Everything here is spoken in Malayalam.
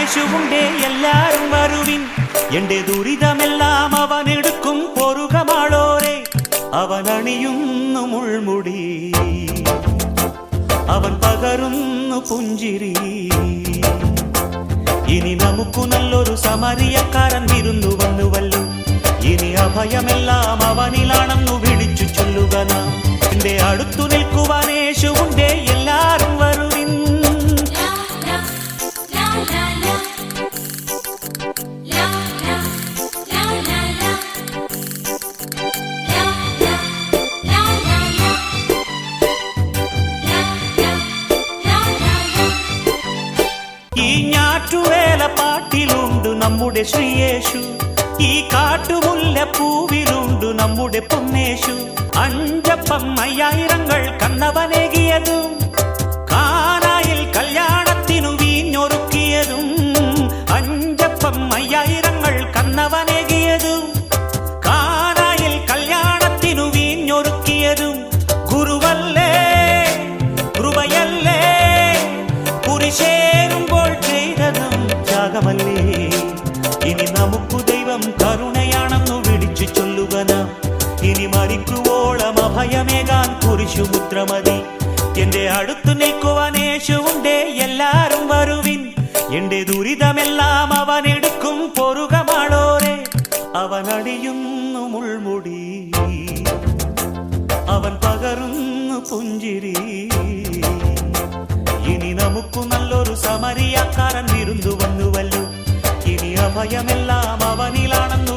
യേശുവുണ്ടേ എല്ലാരും വരുവിൻ എന്റെ ദുരിതമെല്ലാം അവനെടുക്കും പൊറുകമാളോരെ അവൻ അണിയുന്നു മുൾമുടി അവൻ പകരുന്നു പുഞ്ചിരി ഇനി നമുക്കു നല്ലൊരു സമരിയക്കാരൻ വിരുന്നു വന്നുവല്ലോ ഇനി അഭയമെല്ലാം അവനിലാണെന്നു വിളിച്ചു ചൊല്ലുക നാം എന്റെ അടുത്തു നിൽക്കുവാൻ യേശുവുണ്ടേ എല്ലാരും വരുവിൻ ഈ ഞാറ്റുവേല പാട്ടിലുണ്ട് നമ്മുടെ ശ്രീയേശു ഈ കാട്ടുമുല്ലപ്പൂവിലുണ്ട് നമ്മുടെ പൊന്നേശു അഞ്ചപ്പം 5000 കന്നവനേകിയതും കാനായിൽ കല്യാണത്തിനു വീഞ്ഞൊരുക്കിയതും അഞ്ചപ്പം 5000 കന്നവനേകിയതും കാനായിൽ കല്യാണത്തിനു വീഞ്ഞൊരുക്കിയതും ഗുരുവല്ലേ കൃപയല്ലേ കുരിശേറുമ്പോൾ ചെയ്തതും ത്യാഗമല്ലേ ഇനി നമുക്കു ദൈവം കരുണയാണെന്നു വിളിച്ചു ചൊല്ലുക നാം ഇനി മരിക്കുവോളം അഭയമേകാൻ കുരിശുമുദ്രമതി എന്റെ അടുത്തു നിൽക്കുവാൻ യേശുവുണ്ടേ എല്ലാരും വരുവിൻ എന്റെ ദുരിതമെല്ലാം അവനെടുക്കും പൊറുകമാളോരെ അവൻ അണിയുന്നു മുൾമുടി അവൻ പകരുന്നു പുഞ്ചിരി ഇനി നമുക്കു നല്ലൊരു സമരിയക്കാരൻ വിരുന്നു വന്നുവല്ലോ ഇനി അഭയമെല്ലാം അവനിലാണെന്നു